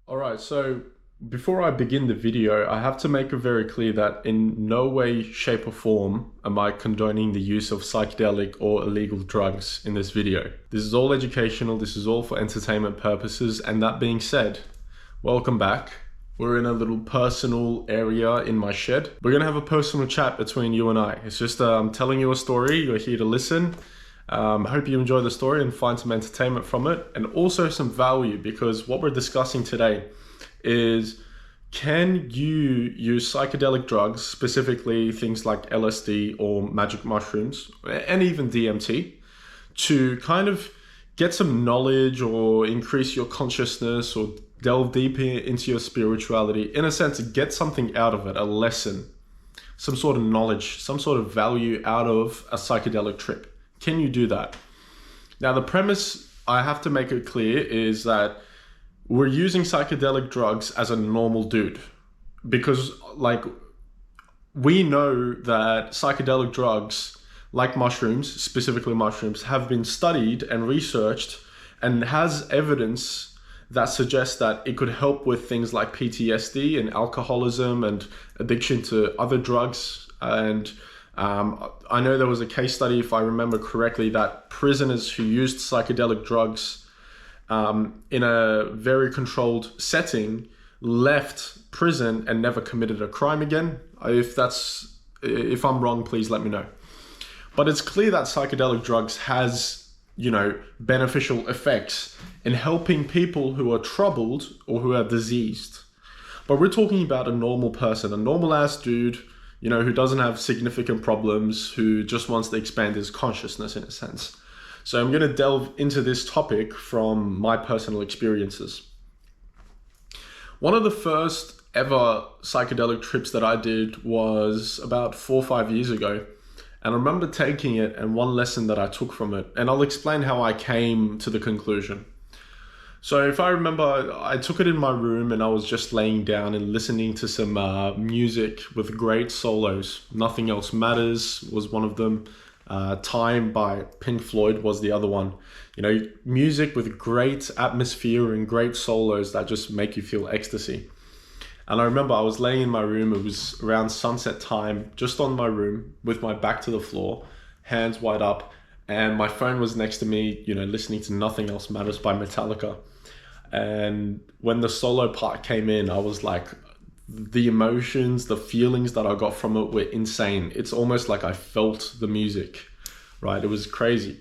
All right, so before I begin the video, I have to make it very clear that in no way, shape, or form am I condoning the use of psychedelic or illegal drugs in this video. This is all educational, this is all for entertainment purposes, and that being said, welcome back. We're in a little personal area in my shed. We're gonna have a personal chat between you and I. It's just I'm telling you a story, you're here to listen. I hope you enjoy the story and find some entertainment from it, and also some value, because what we're discussing today is, can you use psychedelic drugs, specifically things like LSD or magic mushrooms, and even DMT, to kind of get some knowledge or increase your consciousness or delve deeper into your spirituality, in a sense, get something out of it, a lesson, some sort of knowledge, some sort of value out of a psychedelic trip? Can you do that? Now, the premise, I have to make it clear, is that we're using psychedelic drugs as a normal dude, because we know that psychedelic drugs, like mushrooms, specifically mushrooms, have been studied and researched and has evidence that suggests that it could help with things like PTSD and alcoholism and addiction to other drugs. And I know there was a case study, if I remember correctly, that prisoners who used psychedelic drugs in a very controlled setting left prison and never committed a crime again. If I'm wrong, please let me know. But it's clear that psychedelic drugs has, beneficial effects in helping people who are troubled or who are diseased. But we're talking about a normal person, a normal ass dude, who doesn't have significant problems, who just wants to expand his consciousness in a sense. So I'm going to delve into this topic from my personal experiences. One of the first ever psychedelic trips that I did was about 4 or 5 years ago. And I remember taking it, and one lesson that I took from it, and I'll explain how I came to the conclusion. So if I remember, I took it in my room and I was just laying down and listening to some music with great solos. Nothing Else Matters was one of them. Time by Pink Floyd was the other one. Music with great atmosphere and great solos that just make you feel ecstasy. And I remember I was laying in my room, it was around sunset time, just on my room with my back to the floor, hands wide up, and my phone was next to me, listening to Nothing Else Matters by Metallica. And when the solo part came in, I was like, the emotions, the feelings that I got from it were insane. It's almost like I felt the music, right? It was crazy.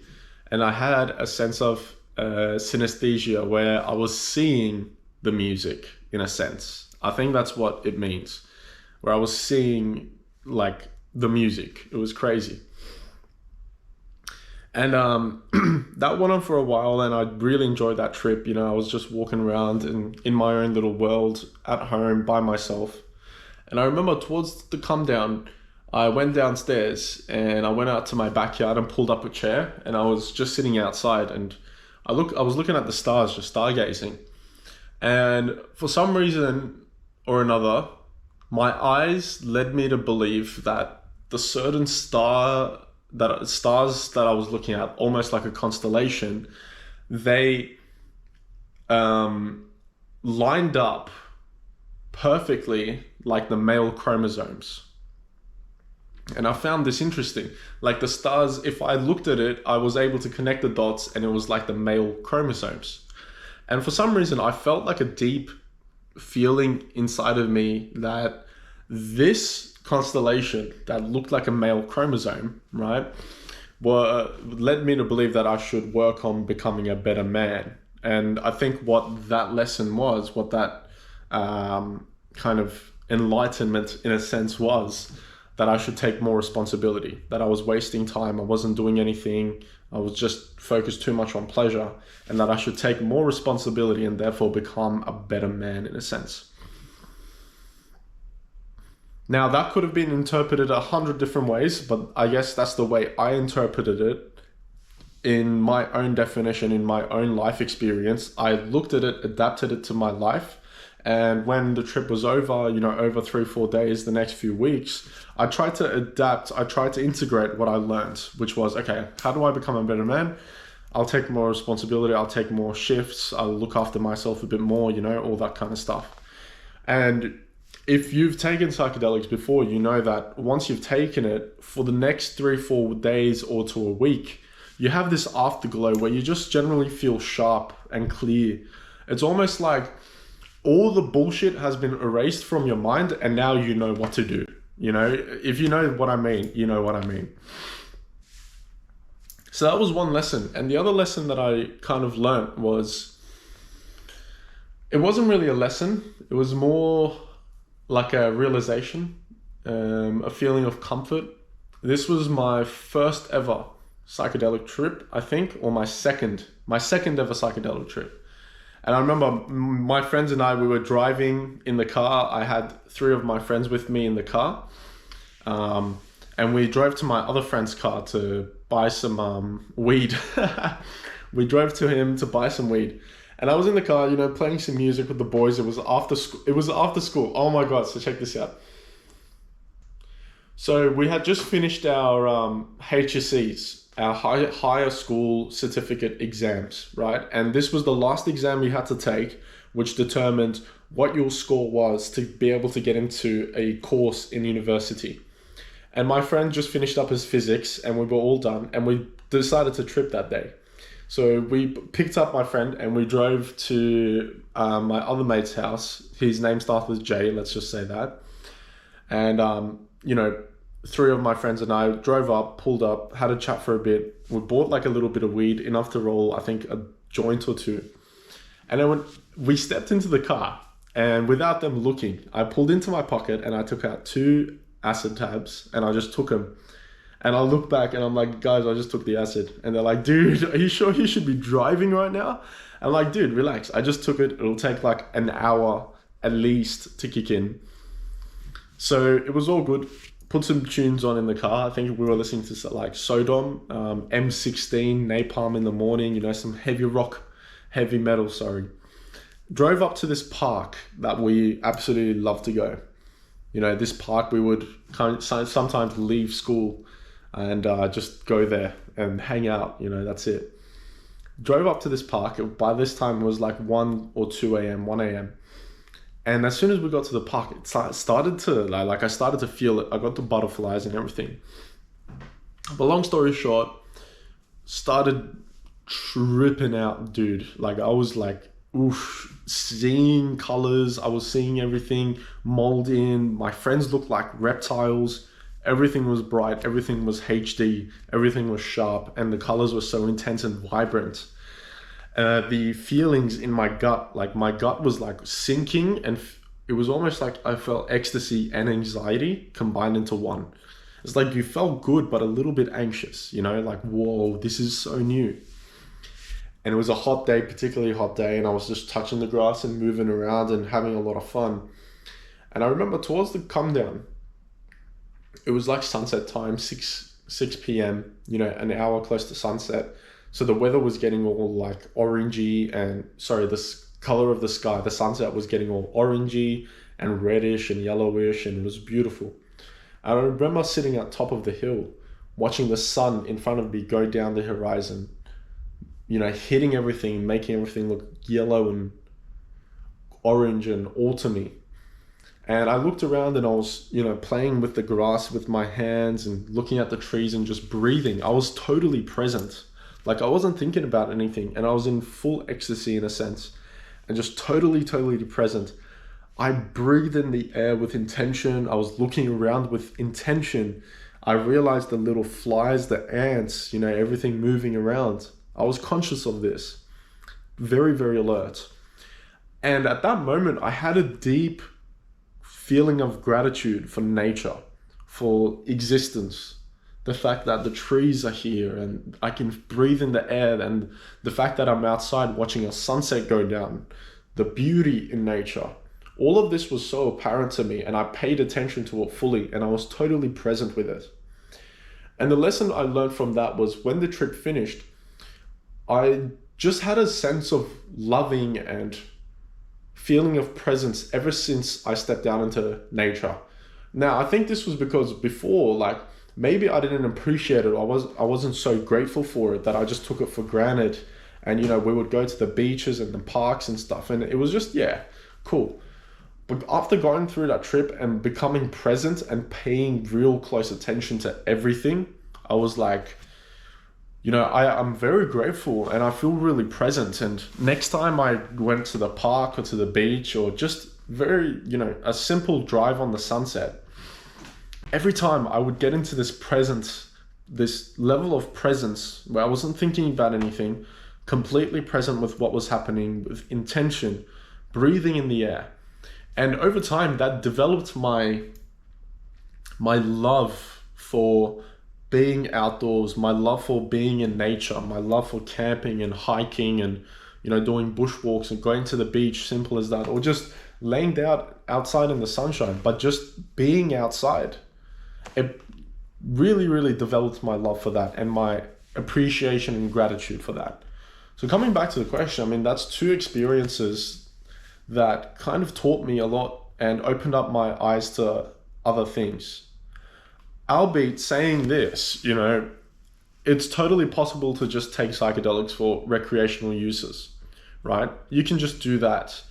And I had a sense of synesthesia where I was seeing the music in a sense. I think that's what it means, where I was seeing the music. It was crazy. And that went on for a while, and I really enjoyed that trip. I was just walking around in my own little world at home by myself. And I remember towards the come down, I went downstairs and I went out to my backyard and pulled up a chair, and I was just sitting outside, and I was looking at the stars, just stargazing. And for some reason or another, my eyes led me to believe that the certain stars that I was looking at, almost like a constellation, they lined up perfectly like the male chromosomes. And I found this interesting. Like the stars, if I looked at it, I was able to connect the dots, and it was like the male chromosomes. And for some reason, I felt like a deep feeling inside of me that this constellation that looked like a male chromosome, right, led me to believe that I should work on becoming a better man. And I think what that lesson was, what that kind of enlightenment in a sense was, that I should take more responsibility, that I was wasting time, I wasn't doing anything, I was just focused too much on pleasure, and that I should take more responsibility and therefore become a better man in a sense. Now, that could have been interpreted 100 different ways, but I guess that's the way I interpreted it in my own definition, in my own life experience. I looked at it, adapted it to my life, and when the trip was over, over 3-4 days, the next few weeks, I tried to adapt, I tried to integrate what I learned, which was, okay, how do I become a better man? I'll take more responsibility, I'll take more shifts, I'll look after myself a bit more, you know, all that kind of stuff. And if you've taken psychedelics before, you know that once you've taken it, for the next 3-4 days or to a week, you have this afterglow where you just generally feel sharp and clear. It's almost like all the bullshit has been erased from your mind, and now you know what to do. You know, if you know what I mean, you know what I mean. So that was one lesson. And the other lesson that I kind of learned was, it wasn't really a lesson. It was more like a realization, a feeling of comfort. This was my first ever psychedelic trip, I think, or my second ever psychedelic trip. And I remember my friends and I, we were driving in the car. I had 3 of my friends with me in the car. And we drove to my other friend's car to buy some weed. We drove to him to buy some weed. And I was in the car, you know, playing some music with the boys. It was after school. Oh my God, so check this out. So we had just finished our HSCs, our higher school certificate exams, right? And this was the last exam we had to take, which determined what your score was to be able to get into a course in university. And my friend just finished up his physics and we were all done, and we decided to trip that day. So we picked up my friend and we drove to my other mate's house. His name starts with J, let's just say that. And, you know, 3 of my friends and I drove up, pulled up, had a chat for a bit. We bought like a little bit of weed, enough to roll, I think, a joint or 2. And then when we stepped into the car, and without them looking, I pulled into my pocket and I took out 2 acid tabs and I just took them. And I look back and I'm like, guys, I just took the acid. And they're like, dude, are you sure you should be driving right now? I'm like, dude, relax. I just took it. It'll take like an hour at least to kick in. So it was all good. Put some tunes on in the car. I think we were listening to like Sodom, M16, Napalm in the Morning, you know, some heavy metal, sorry. Drove up to this park that we absolutely love to go. You know, this park we would sometimes leave school and just go there and hang out, you know, that's it. Drove up to this park. By this time it was like 1 or 2 a.m., 1 a.m. And as soon as we got to the park, it started to, like I started to feel it. I got the butterflies and everything. But long story short, started tripping out, dude. Like I was like, oof, seeing colors. I was seeing everything mold in. My friends looked like reptiles. Everything was bright. Everything was HD. Everything was sharp. And the colors were so intense and vibrant. The feelings in my gut, like my gut was like sinking, and it was almost like I felt ecstasy and anxiety combined into one. It's like you felt good, but a little bit anxious, you know, like, whoa, this is so new. And it was a hot day, particularly hot day, and I was just touching the grass and moving around and having a lot of fun. And I remember towards the come down, it was like sunset time, 6 p.m., you know, an hour close to sunset. So the weather was getting all like orangey and, sorry, the color of the sky, the sunset was getting all orangey and reddish and yellowish, and it was beautiful. I remember sitting at top of the hill, watching the sun in front of me go down the horizon, you know, hitting everything, making everything look yellow and orange and autumny. And I looked around and I was, you know, playing with the grass with my hands and looking at the trees and just breathing. I was totally present. Like I wasn't thinking about anything, and I was in full ecstasy in a sense, and just totally present. I breathed in the air with intention. I was looking around with intention. I realized the little flies, the ants, you know, everything moving around. I was conscious of this, very alert. And at that moment, I had a deep feeling of gratitude for nature, for existence. The fact that the trees are here and I can breathe in the air, and the fact that I'm outside watching a sunset go down, the beauty in nature. All of this was so apparent to me, and I paid attention to it fully, and I was totally present with it. And the lesson I learned from that was when the trip finished, I just had a sense of loving and feeling of presence ever since I stepped out into nature. Now, I think this was because before, like, maybe I didn't appreciate it. I wasn't so grateful for it, that I just took it for granted. And, you know, we would go to the beaches and the parks and stuff, and it was just, yeah, cool. But after going through that trip and becoming present and paying real close attention to everything, I was like, you know, I'm very grateful and I feel really present. And next time I went to the park or to the beach, or just very, you know, a simple drive on the sunset, every time I would get into this level of presence where I wasn't thinking about anything, completely present with what was happening, with intention, breathing in the air. And over time, that developed my love for being outdoors, my love for being in nature, my love for camping and hiking and, you know, doing bushwalks and going to the beach, simple as that, or just laying down outside in the sunshine, but just being outside. It really, really developed my love for that and my appreciation and gratitude for that. So coming back to the question, I mean, that's two experiences that kind of taught me a lot and opened up my eyes to other things. Albeit saying this, you know, it's totally possible to just take psychedelics for recreational uses, right? You can just do that.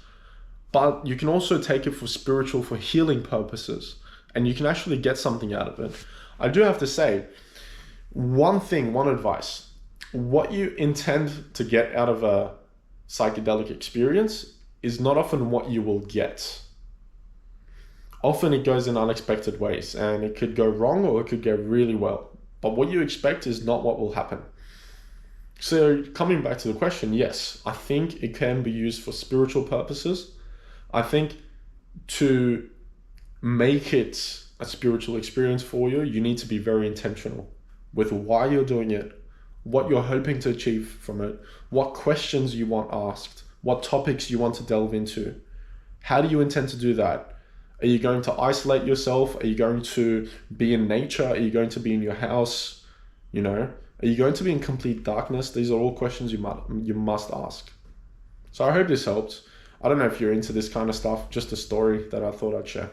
But you can also take it for spiritual, for healing purposes, and you can actually get something out of it. I do have to say, one advice, what you intend to get out of a psychedelic experience is not often what you will get. Often it goes in unexpected ways, and it could go wrong or it could go really well. But what you expect is not what will happen. So coming back to the question, yes, I think it can be used for spiritual purposes. I think to make it a spiritual experience for you, you need to be very intentional with why you're doing it, what you're hoping to achieve from it, what questions you want asked, what topics you want to delve into. How do you intend to do that? Are you going to isolate yourself? Are you going to be in nature? Are you going to be in your house? You know, are you going to be in complete darkness? These are all questions you must ask. So I hope this helped. I don't know if you're into this kind of stuff, just a story that I thought I'd share.